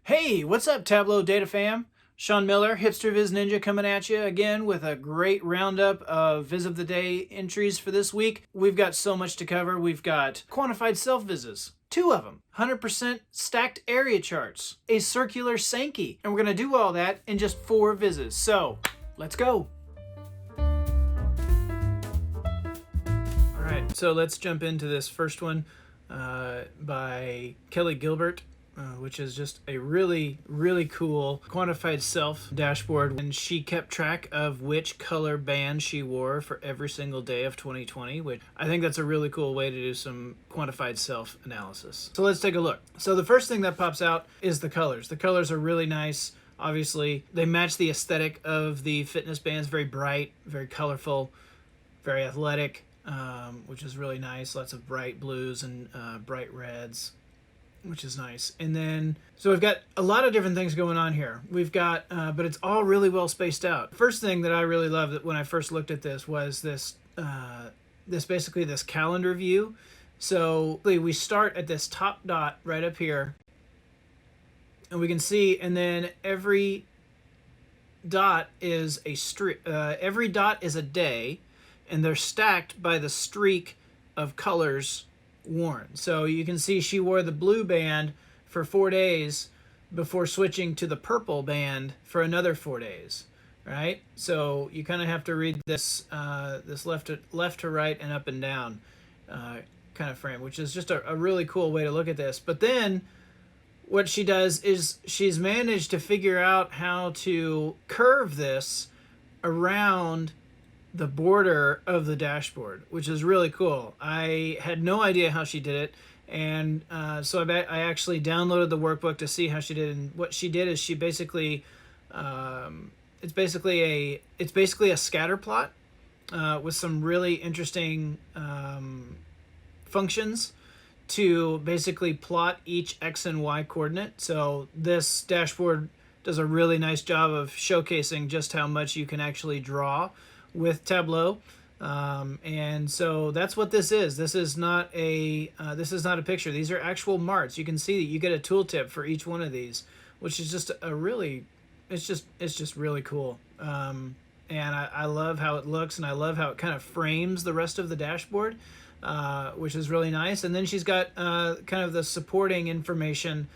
Hey, what's up, Tableau Data Fam? Sean Miller, Hipster Viz Ninja, coming at you again with a great roundup of Viz of the Day entries for this week. We've got so much to cover. We've got quantified self-vizzes, 2 of them, 100% stacked area charts, a circular Sankey, and we're going to do all that in just 4 vizzes. So, let's go. All right, so let's jump into this first one by Kelly Gilbert. Which is just a really, really cool quantified self dashboard. And she kept track of which color band she wore for every single day of 2020, which I think that's a really cool way to do some quantified self analysis. So let's take a look. So the first thing that pops out is the colors. The colors are really nice. Obviously, they match the aesthetic of the fitness bands. Very bright, very colorful, very athletic, which is really nice. Lots of bright blues and bright reds, which is nice. And then, so we've got a lot of different things going on here. We've got, but it's all really well spaced out. First thing that I really loved that when I first looked at this was this basically this calendar view. So we start at this top dot right up here, and we can see, and then every dot is a streak. Every dot is a day, and they're stacked by the streak of colors worn. So you can see she wore the blue band for 4 days before switching to the purple band for another 4 days, right? So you kind of have to read this this left to right and up and down kind of frame, which is just a really cool way to look at this. But then what she does is she's managed to figure out how to curve this around the border of the dashboard, which is really cool. I had no idea how she did it, and so I actually downloaded the workbook to see how she did it. And what she did is she basically it's basically a scatter plot with some really interesting functions to basically plot each X and Y coordinate. So this dashboard does a really nice job of showcasing just how much you can actually draw with Tableau, and so that's what this is. This is not a picture. These are actual marts. You can see that you get a tooltip for each one of these, which is just it's just really cool. And I love how it looks, and I love how it kind of frames the rest of the dashboard, which is really nice. And then she's got kind of the supporting information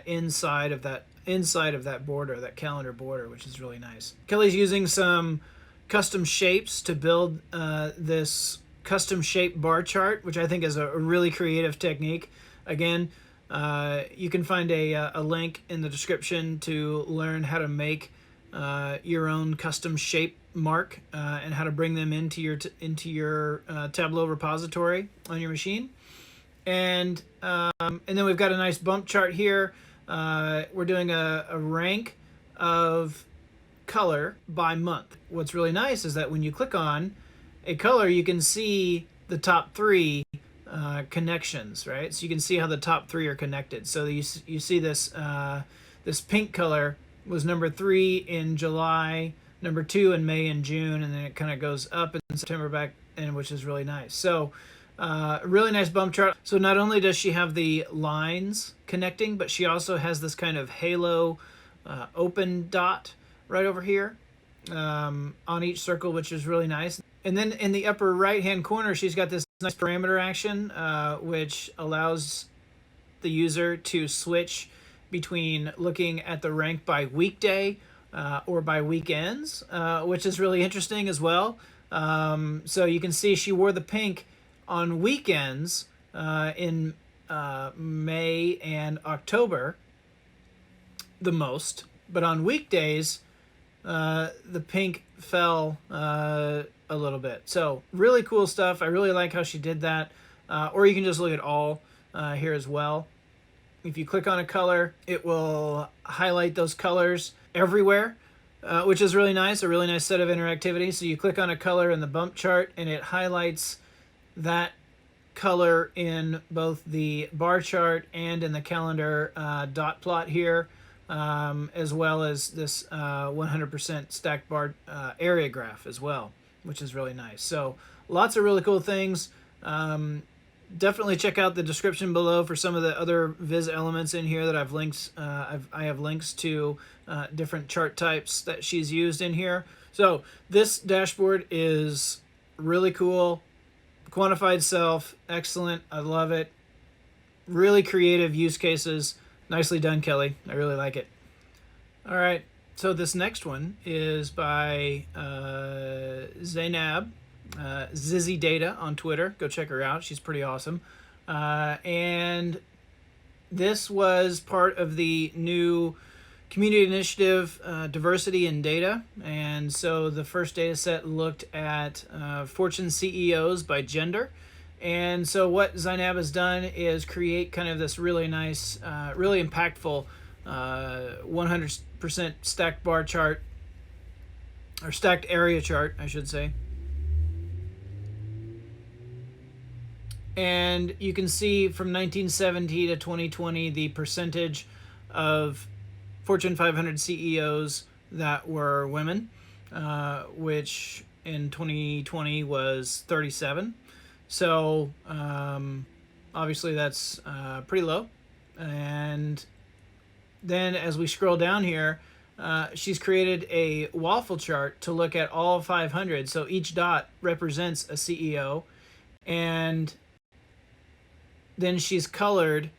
inside of that border, that calendar border, which is really nice. Kelly's using some custom shapes to build this custom shape bar chart, which I think is a really creative technique. Again, you can find a link in the description to learn how to make your own custom shape mark and how to bring them into your Tableau repository on your machine. And then we've got a nice bump chart here. We're doing a rank of color by month. What's really nice is that when you click on a color, you can see the top 3 connections, right? So you can see how the top 3 are connected. So you see this this pink color was number 3 in July, number 2 in May and June, and then it kind of goes up in September back, and which is really nice. So really nice bump chart. So not only does she have the lines connecting, but she also has this kind of halo open dot right over here on each circle, which is really nice. And then in the upper right hand corner, she's got this nice parameter action, which allows the user to switch between looking at the rank by weekday or by weekends, which is really interesting as well. So you can see she wore the pink on weekends in May and October the most, but on weekdays the pink fell a little bit. So really cool stuff. I really like how she did that. Or you can just look at all here as well. If you click on a color, it will highlight those colors everywhere, which is really nice. A really nice set of interactivity. So you click on a color in the bump chart, and it highlights that color in both the bar chart and in the calendar dot plot here. As well as this 100% stacked bar area graph as well, which is really nice. So lots of really cool things. definitely check out the description below for some of the other Viz Elements in here that I've linked. I have links to different chart types that she's used in here. So this dashboard is really cool. Quantified self, excellent. I love it. Really creative use cases. Nicely done, Kelly. I really like it. All right. So this next one is by Zainab, DiversityInData on Twitter. Go check her out. She's pretty awesome. And this was part of the new community initiative, Diversity in Data. And so the first data set looked at Fortune CEOs by gender. And so what Zainab has done is create kind of this really nice, really impactful 100% stacked bar chart, or stacked area chart, I should say. And you can see from 1970 to 2020 the percentage of Fortune 500 CEOs that were women, which in 2020 was 37. So obviously that's pretty low. And then as we scroll down here, she's created a waffle chart to look at all 500. So each dot represents a CEO. And then she's colored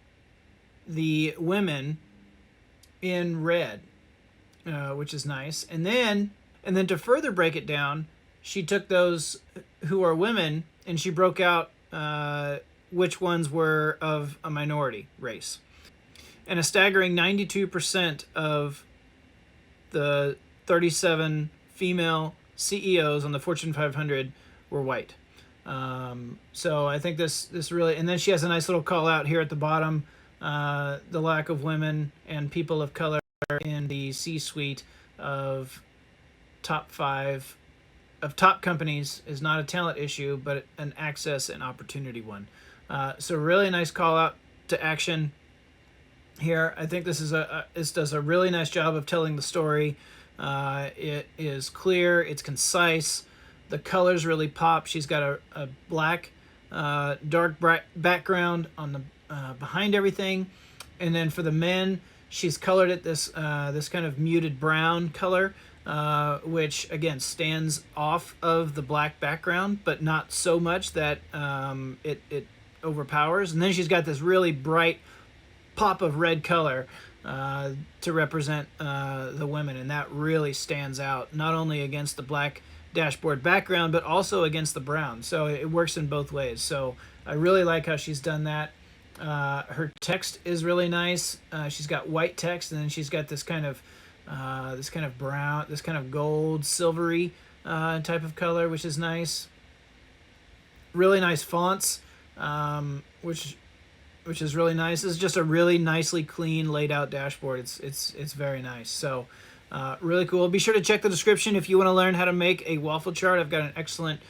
the women in red, which is nice. And then to further break it down, she took those who are women and she broke out which ones were of a minority race. And a staggering 92% of the 37 female CEOs on the Fortune 500 were white. So I think this really, and then she has a nice little call out here at the bottom, the lack of women and people of color in the C-suite of top companies is not a talent issue, but an access and opportunity one. So really nice call out to action here. I think this does a really nice job of telling the story. It is clear, it's concise. The colors really pop. She's got a black, dark background on the behind everything, and then for the men, she's colored it this kind of muted brown color, which again stands off of the black background, but not so much that it overpowers. And then she's got this really bright pop of red color to represent the women, and that really stands out not only against the black dashboard background but also against the brown, so it works in both ways. So I really like how she's done that. Her text is really nice. She's got white text, and then she's got this kind of brown, this kind of gold silvery type of color, which is nice. Really nice fonts, which is really nice. It's just a really nicely clean laid out dashboard. It's very nice. So really cool. Be sure to check the description if you want to learn how to make a waffle chart. I've got an excellent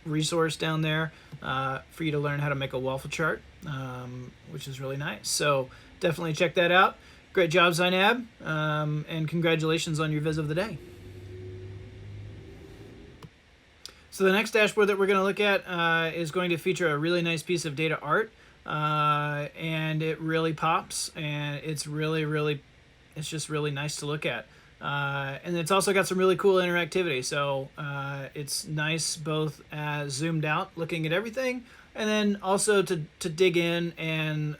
resource down there for you to learn how to make a waffle chart, which is really nice. So definitely check that out. Great job, Zainab, and congratulations on your Viz of the day. So the next dashboard that we're going to look at is going to feature a really nice piece of data art, and it really pops, and it's just really nice to look at. And it's also got some really cool interactivity. So it's nice both as zoomed out, looking at everything, and then also to dig in and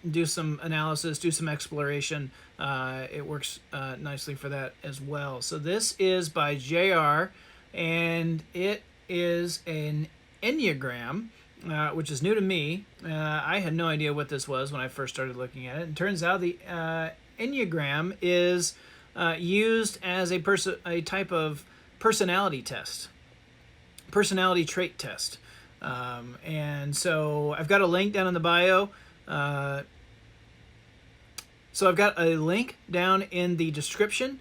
do some analysis, do some exploration. It works nicely for that as well. So this is by JR, and it is an Enneagram, which is new to me. I had no idea what this was when I first started looking at it. It turns out the Enneagram is used as a type of personality test, personality trait test. And so I've got a link down in the bio. So I've got a link down in the description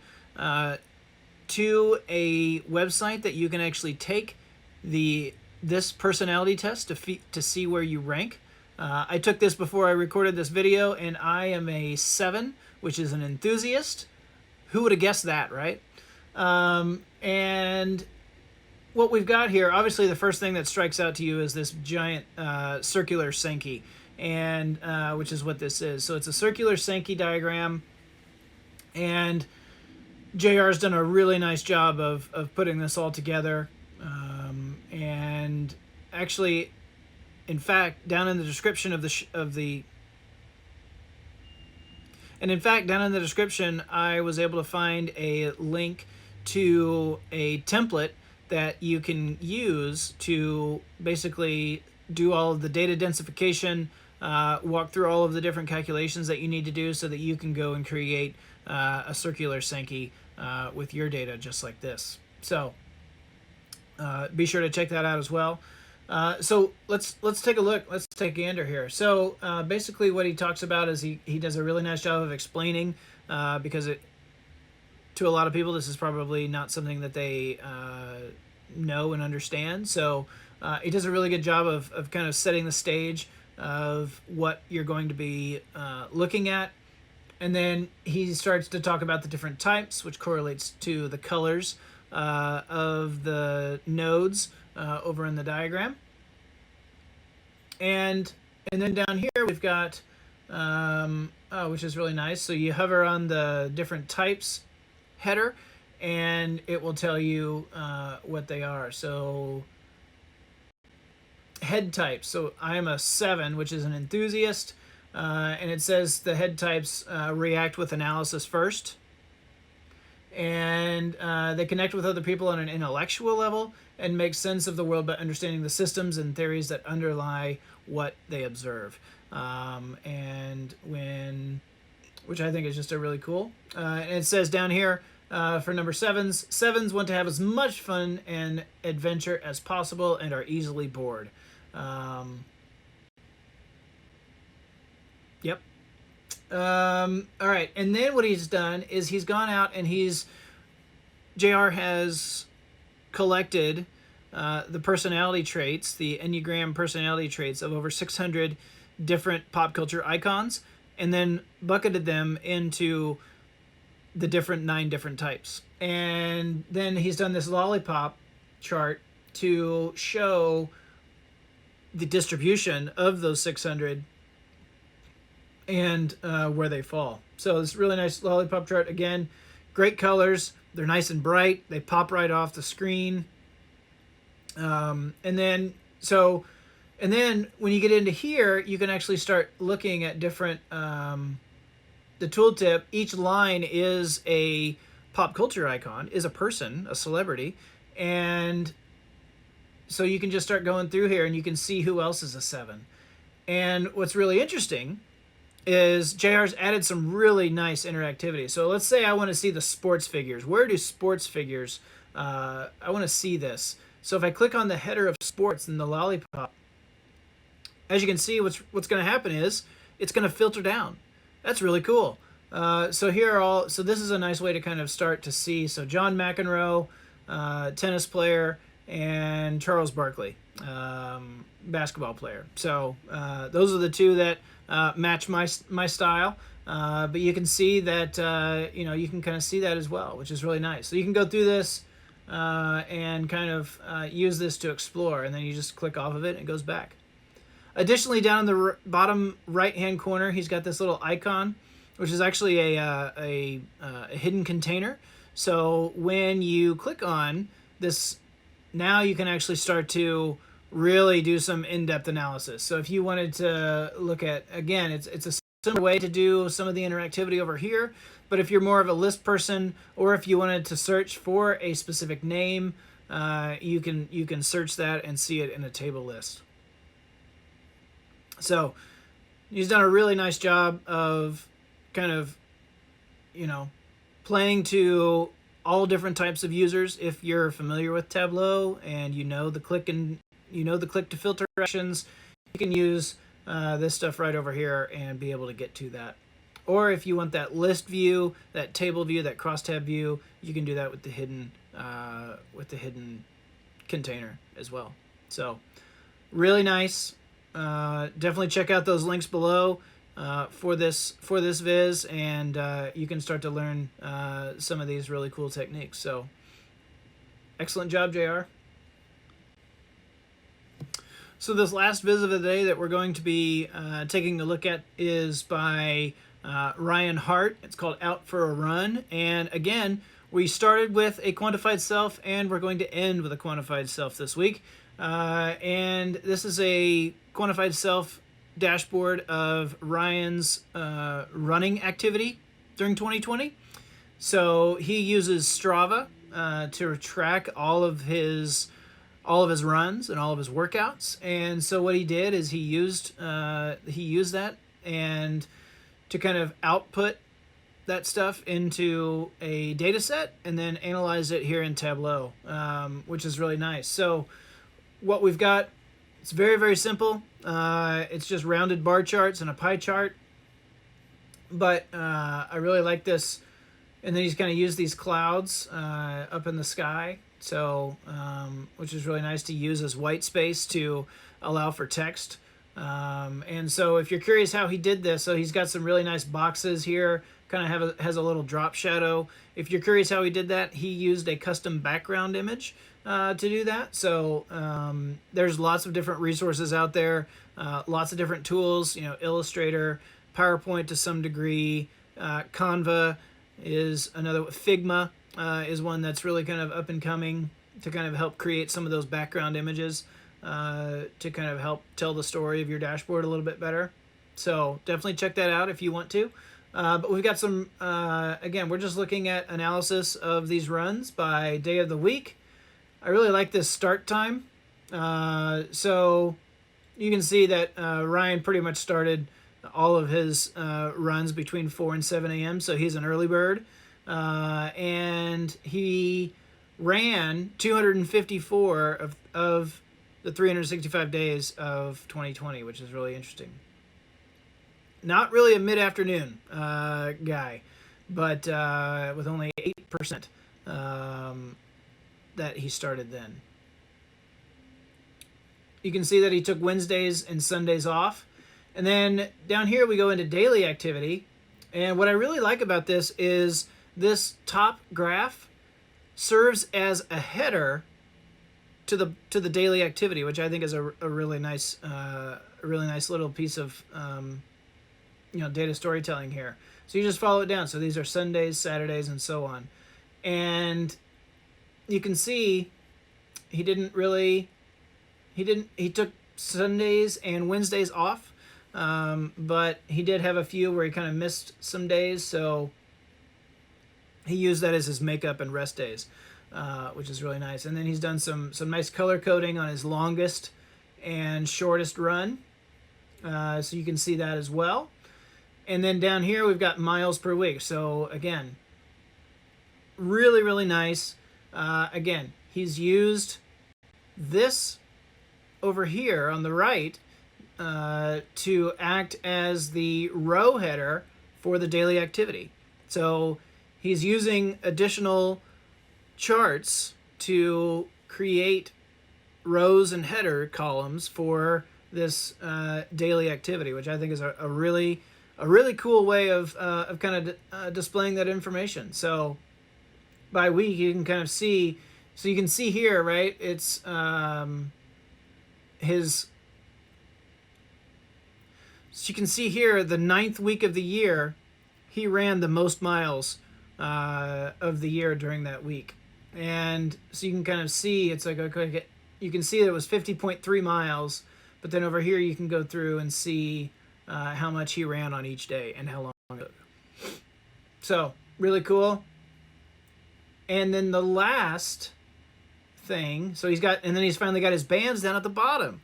to a website that you can actually take this personality test to see where you rank. I took this before I recorded this video, and I am a 7, which is an enthusiast. Who would have guessed that, right? And what we've got here, obviously the first thing that strikes out to you is this giant circular Sankey, and which is what this is. So it's a circular Sankey diagram, and JR's done a really nice job of putting this all together. And actually, in fact, down in the description down in the description, I was able to find a link to a template that you can use to basically do all of the data densification, walk through all of the different calculations that you need to do so that you can go and create a circular Sankey with your data just like this. So be sure to check that out as well. So let's take a look. Let's take a gander here. So basically what he talks about is he does a really nice job of explaining, because to a lot of people this is probably not something that they know and understand. So he does a really good job of kind of setting the stage of what you're going to be looking at. And then he starts to talk about the different types, which correlates to the colors of the nodes over in the diagram. And then down here we've got, which is really nice. So you hover on the different types header, and it will tell you what they are. So head types. So I am a 7, which is an enthusiast. And it says the head types react with analysis first, and they connect with other people on an intellectual level and make sense of the world by understanding the systems and theories that underlie what they observe. Which I think is just a really cool. And it says down here for number 7s want to have as much fun and adventure as possible and are easily bored. Yep. All right. And then what he's done is he's gone out and JR has collected the personality traits, the Enneagram personality traits of over 600 different pop culture icons, and then bucketed them into the 9 different types. And then he's done this lollipop chart to show the distribution of those 600 and where they fall. So this really nice lollipop chart. Again, great colors. They're nice and bright. They pop right off the screen. And then when you get into here, you can actually start looking at different, the tooltip. Each line is a pop culture icon, is a person, a celebrity. And so you can just start going through here and you can see who else is a 7. And what's really interesting is JR's added some really nice interactivity. So let's say I want to see the sports figures. Where do sports figures, I want to see this. So if I click on the header of sports and the lollipop, as you can see, what's going to happen is it's going to filter down. That's really cool. So this is a nice way to kind of start to see. So John McEnroe, tennis player, and Charles Barkley, basketball player. So those are the 2 that match my style. But you can see that, you can kind of see that as well, which is really nice. So you can go through this and kind of use this to explore, and then you just click off of it and it goes back. Additionally, down in the bottom right-hand corner, he's got this little icon, which is actually a hidden container. So when you click on this, now you can actually start to really do some in-depth analysis. So if you wanted to look at, again, it's a similar way to do some of the interactivity over here, but if you're more of a list person, or if you wanted to search for a specific name, you can search that and see it in a table list. So he's done a really nice job of kind of, playing to all different types of users. If you're familiar with Tableau and you know the click to filter actions, you can use this stuff right over here and be able to get to that. Or if you want that list view, that table view, that crosstab view, you can do that with the hidden container as well. So really nice. Definitely check out those links below for this viz, and you can start to learn some of these really cool techniques. So excellent job, JR. So this last visit of the day that we're going to be taking a look at is by Ryan Hart. It's called Out for a Run. And again, we started with a quantified self and we're going to end with a quantified self this week. And this is a quantified self dashboard of Ryan's running activity during 2020. So he uses Strava to track all of his runs and all of his workouts. And so what he did is he used that and to kind of output that stuff into a data set and then analyze it here in Tableau, which is really nice. So what we've got, it's very, very simple. It's just rounded bar charts and a pie chart. But I really like this. And then he's kind of used these clouds up in the sky. So, which is really nice to use as white space to allow for text. And so if you're curious how he did this, so he's got some really nice boxes here, kind of has a little drop shadow. If you're curious how he did that, he used a custom background image to do that. So there's lots of different resources out there, lots of different tools, Illustrator, PowerPoint to some degree, Canva is another, Figma is one that's really kind of up and coming to kind of help create some of those background images to kind of help tell the story of your dashboard a little bit better. So definitely check that out if you want to. But we've got some, again, we're just looking at analysis of these runs by day of the week. I really like this start time. So you can see that Ryan pretty much started all of his runs between 4 and 7 a.m. So he's an early bird. And he ran 254 of the 365 days of 2020, which is really interesting. Not really a mid-afternoon guy, but with only 8% that he started then. You can see that he took Wednesdays and Sundays off. And then down here we go into daily activity. And what I really like about this is this top graph serves as a header to the daily activity, which I think is a really nice little piece of data storytelling here. So you just follow it down. So these are Sundays, Saturdays, and so on. And you can see he took Sundays and Wednesdays off, but he did have a few where he kind of missed some days, so he used that as his makeup and rest days, which is really nice. And then he's done some nice color coding on his longest and shortest run, so you can see that as well. And then down here we've got miles per week. So again, really, really nice. Again, he's used this over here on the right to act as the row header for the daily activity. So he's using additional charts to create rows and header columns for this daily activity, which I think is a really cool way of kind of displaying that information. So by week you can kind of see, so you can see here, right? It's so you can see here the 9th week of the year, he ran the most miles of the year during that week. And so you can kind of see, it's like, okay, you can see that it was 50.3 miles, but then over here you can go through and see how much he ran on each day and how long it took. So really cool. And then the last thing, so and then he's finally got his bands down at the bottom,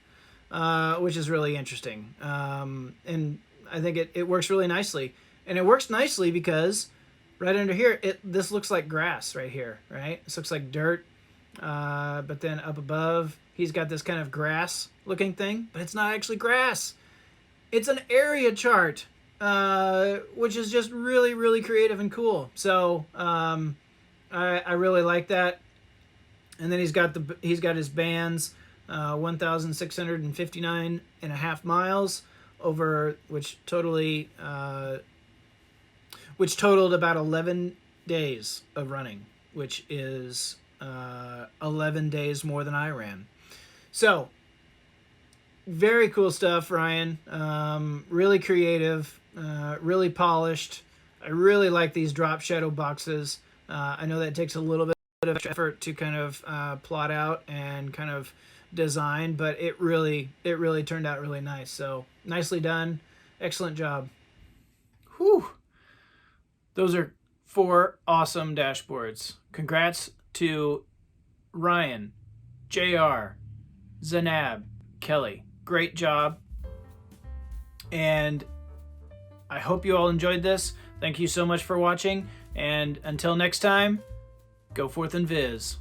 which is really interesting. And I think it works really nicely. And it works nicely because right under here, this looks like grass right here, right? This looks like dirt. But then up above, he's got this kind of grass looking thing, but it's not actually grass. It's an area chart, which is just really, really creative and cool. So I really like that. And then he's got his bands, 1,659.5 miles over, which totaled about 11 days of running, which is 11 days more than I ran. So very cool stuff, Ryan. Really creative, really polished. I really like these drop shadow boxes. I know that takes a little bit of effort to kind of plot out and kind of design, but it really turned out really nice. So nicely done. Excellent job. Whew. Those are 4 awesome dashboards. Congrats to Ryan, JR, Zainab, Kelly. Great job. And I hope you all enjoyed this. Thank you so much for watching. And until next time, go forth and viz.